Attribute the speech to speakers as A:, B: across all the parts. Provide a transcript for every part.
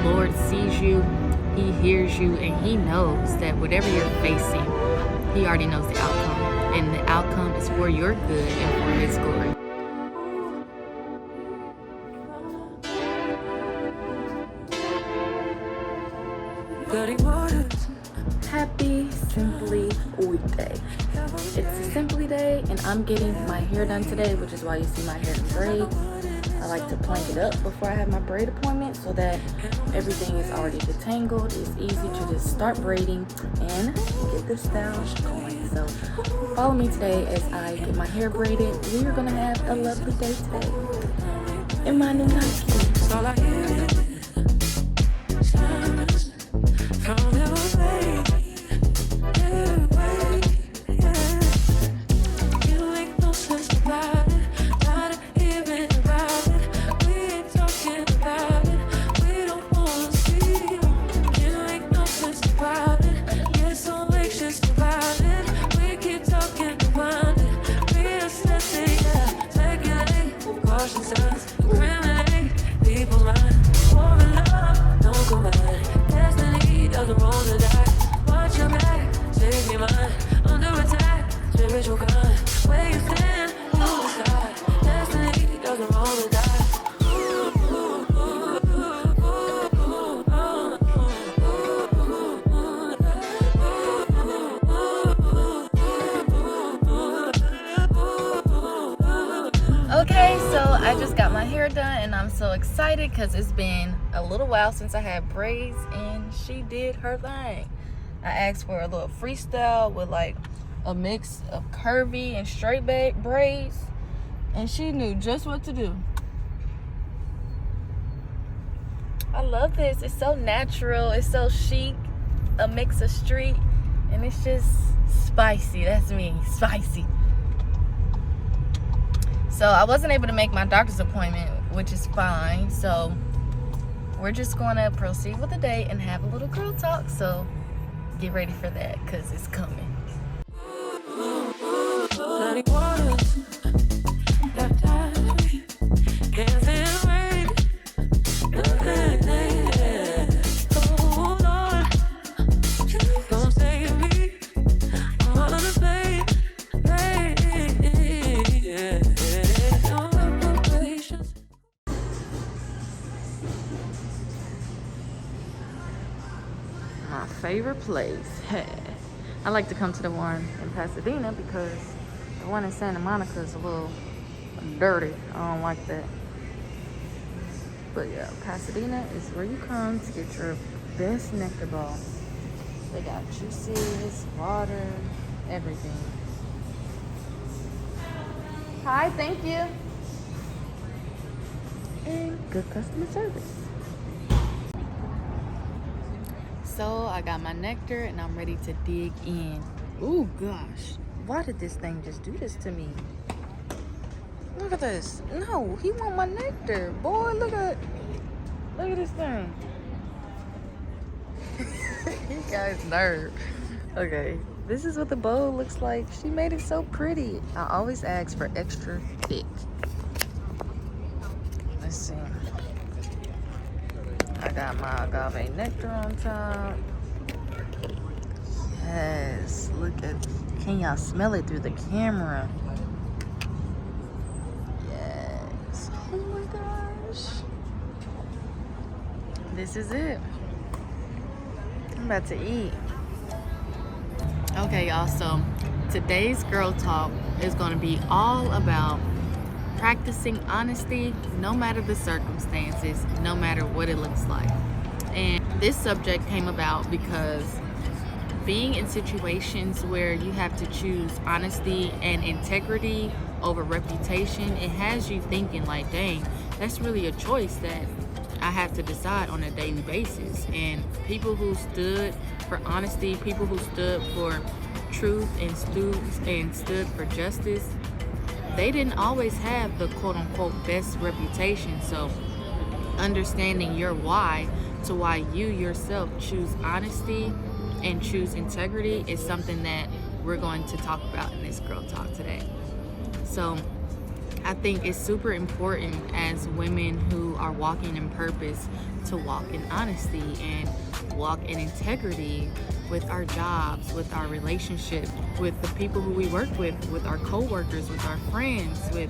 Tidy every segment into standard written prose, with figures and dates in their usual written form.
A: Lord sees you, He hears you, and He knows that whatever you're facing, He already knows the outcome. And the outcome is for your good and for His glory. Happy Simply Weekday. It's a Simply Day, and I'm getting my hair done today, which is why you see my hair in braids. I like to plank it up before I have my braid appointment so that everything is already detangled. It's easy to just start braiding and get the style going. So follow me today as I get my hair braided. We are going to have a lovely day today in my new Nike. Okay, so I just got my hair done and I'm so excited because it's been a little while since I had braids and she did her thing. I asked for a little freestyle with like a mix of curvy and straight back braids and she knew just what to do. I love this. It's so natural. It's so chic. A mix of street and it's just spicy. That's me. Spicy. So I wasn't able to make my doctor's appointment, which is fine. So we're just going to proceed with the day and have a little girl talk. So get ready for that because it's coming. My favorite place. I like to come to the one in Pasadena because the one in Santa Monica is a little dirty. I don't like that. But yeah, Pasadena is where you come to get your best nectar ball. They got juices, water, everything. Hi, thank you. And good customer service. So I got my nectar and I'm ready to dig in. Oh gosh, why did this thing just do this to me? Look at this. No, he want my nectar. Boy, look at this thing. He got his nerve. Okay, this is what the bowl looks like. She made it so pretty. I always ask for extra thick. Let's see. I got my agave nectar on top. Yes, look at, can y'all smell it through the camera? Yes, oh my gosh. This is it. I'm about to eat. Okay, y'all, so today's girl talk is gonna be all about practicing honesty no matter the circumstances, no matter what it looks like. And this subject came about because being in situations where you have to choose honesty and integrity over reputation, it has you thinking like, dang, that's really a choice that I have to decide on a daily basis. And people who stood for honesty, people who stood for truth and stood for justice, they didn't always have the quote-unquote best reputation. So understanding your why to why you yourself choose honesty and choose integrity is something that we're going to talk about in this girl talk today. So I think it's super important as women who are walking in purpose to walk in honesty and walk in integrity with our jobs, with our relationship, with the people who we work with our co-workers, with our friends, with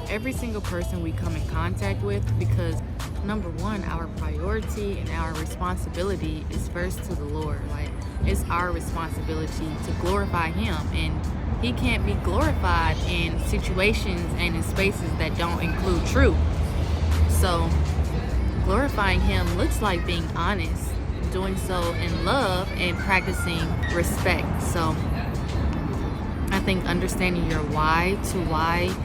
A: every single person we come in contact with, because number one, our priority and our responsibility is first to the Lord. Like, it's our responsibility to glorify Him, and He can't be glorified in situations and in spaces that don't include truth. So glorifying Him looks like being honest, doing so in love, and practicing respect. So I think understanding your why to why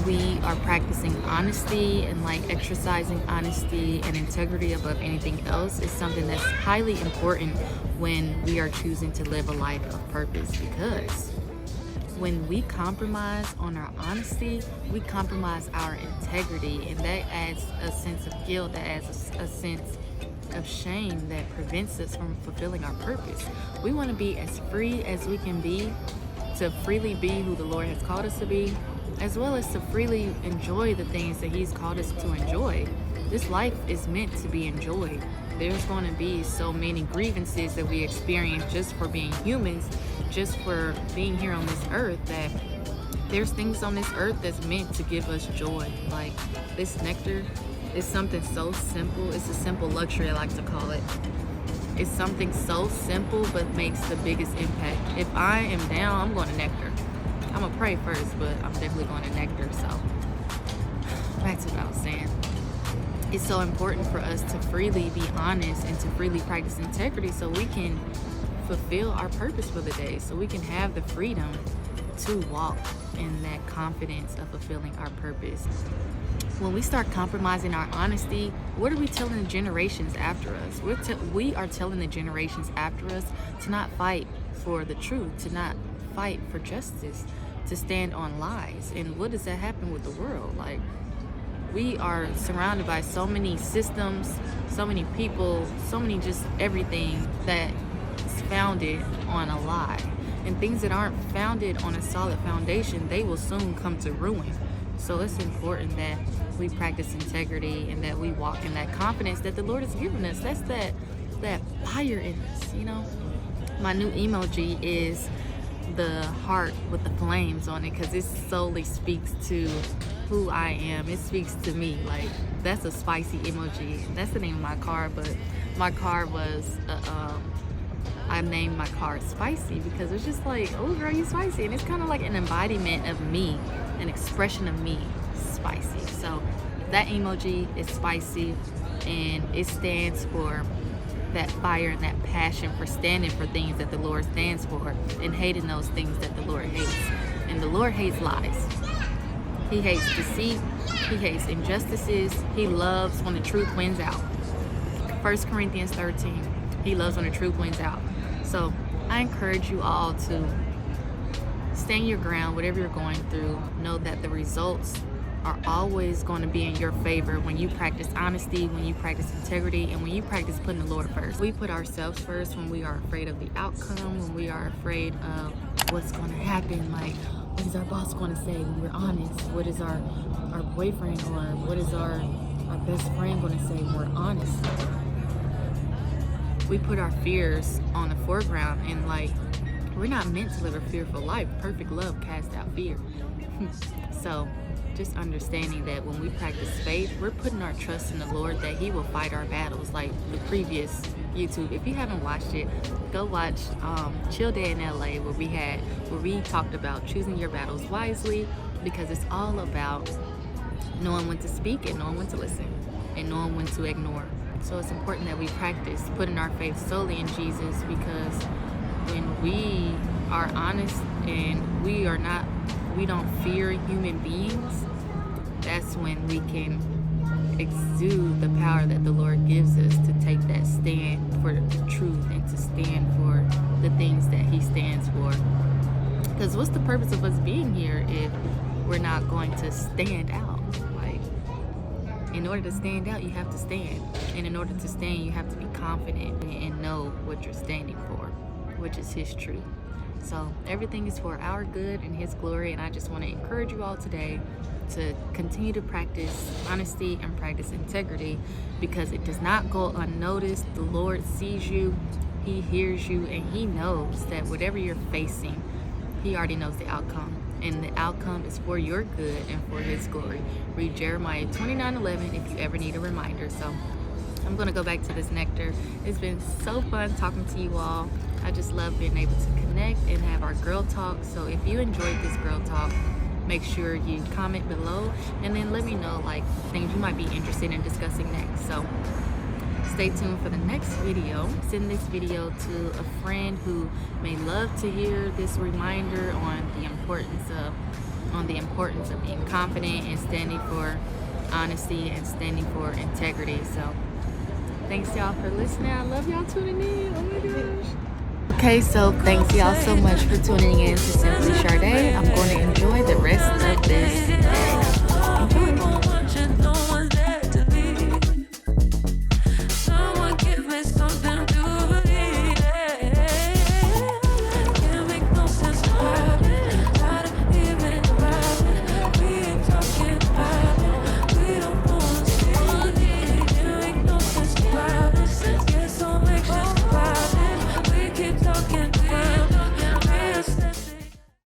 A: we are practicing honesty and like exercising honesty and integrity above anything else is something that's highly important when we are choosing to live a life of purpose, because when we compromise on our honesty, we compromise our integrity, and that adds a sense of guilt, that adds a sense of shame that prevents us from fulfilling our purpose. We want to be as free as we can be, to freely be who the Lord has called us to be, as well as to freely enjoy the things that He's called us to enjoy. This life is meant to be enjoyed. There's going to be so many grievances that we experience just for being humans, just for being here on this earth, that there's things on this earth that's meant to give us joy. Like this nectar is something so simple. It's a simple luxury, I like to call it. It's something so simple but makes the biggest impact. If I am down, I'm going to nectar. I'm gonna pray first, but I'm definitely going to nectar. So back to what I was saying. It's so important for us to freely be honest and to freely practice integrity so we can fulfill our purpose for the day, so we can have the freedom to walk in that confidence of fulfilling our purpose. When we start compromising our honesty, what are we telling the generations after us? We are telling the generations after us to not fight for the truth, to not fight for justice, to stand on lies. And what does that happen with the world? Like, we are surrounded by so many systems, so many people, so many just everything that is founded on a lie. And things that aren't founded on a solid foundation, they will soon come to ruin. So it's important that we practice integrity and that we walk in that confidence that the Lord has given us. That's that fire in us, you know? My new emoji is the heart with the flames on it, because it solely speaks to who I am. It speaks to me. Like, that's a spicy emoji. That's the name of my car, but my car was I named my car Spicy because it's just like, oh girl, you spicy. And it's kind of like an embodiment of me, an expression of me, spicy. So that emoji is spicy, and it stands for that fire and that passion for standing for things that the Lord stands for, and hating those things that the Lord hates. And the Lord hates lies. He hates deceit. He hates injustices. He loves when the truth wins out. 1 Corinthians 13. He loves when the truth wins out. So I encourage you all to stand your ground, whatever you're going through. Know that the results are always going to be in your favor when you practice honesty, when you practice integrity, and when you practice putting the Lord first. We put ourselves first when we are afraid of the outcome, when we are afraid of what's going to happen. Like, what is our boss going to say when we're honest? What is our boyfriend or what is our best friend going to say when we're honest? We put our fears on the foreground, and like, we're not meant to live a fearful life. Perfect love casts out fear. So just understanding that when we practice faith, we're putting our trust in the Lord that He will fight our battles. Like the previous YouTube, if you haven't watched it, go watch Chill Day in LA, where we talked about choosing your battles wisely, because it's all about knowing when to speak and knowing when to listen and knowing when to ignore. So it's important that we practice putting our faith solely in Jesus, because when we are honest and we don't fear human beings, that's when we can exude the power that the Lord gives us to take that stand for the truth and to stand for the things that He stands for. Because what's the purpose of us being here if we're not going to stand out? Like, in order to stand out, you have to stand. And in order to stand, you have to be confident and know what you're standing for, which is His truth. So everything is for our good and His glory. And I just want to encourage you all today to continue to practice honesty and practice integrity, because it does not go unnoticed. The Lord sees you, He hears you, and He knows that whatever you're facing, He already knows the outcome. And the outcome is for your good and for His glory. Read Jeremiah 29:11 if you ever need a reminder. So I'm going to go back to this nectar. It's been so fun talking to you all. I just love being able to connect and have our girl talk. So if you enjoyed this girl talk, make sure you comment below and then let me know like things you might be interested in discussing next. So stay tuned for the next video. Send this video to a friend who may love to hear this reminder on the importance of being confident and standing for honesty and standing for integrity. So thanks y'all for listening. I love y'all tuning in. Oh my gosh. Okay, so thanks y'all so much for tuning in to Simply Sade. I'm going to enjoy the rest of this day. Enjoy.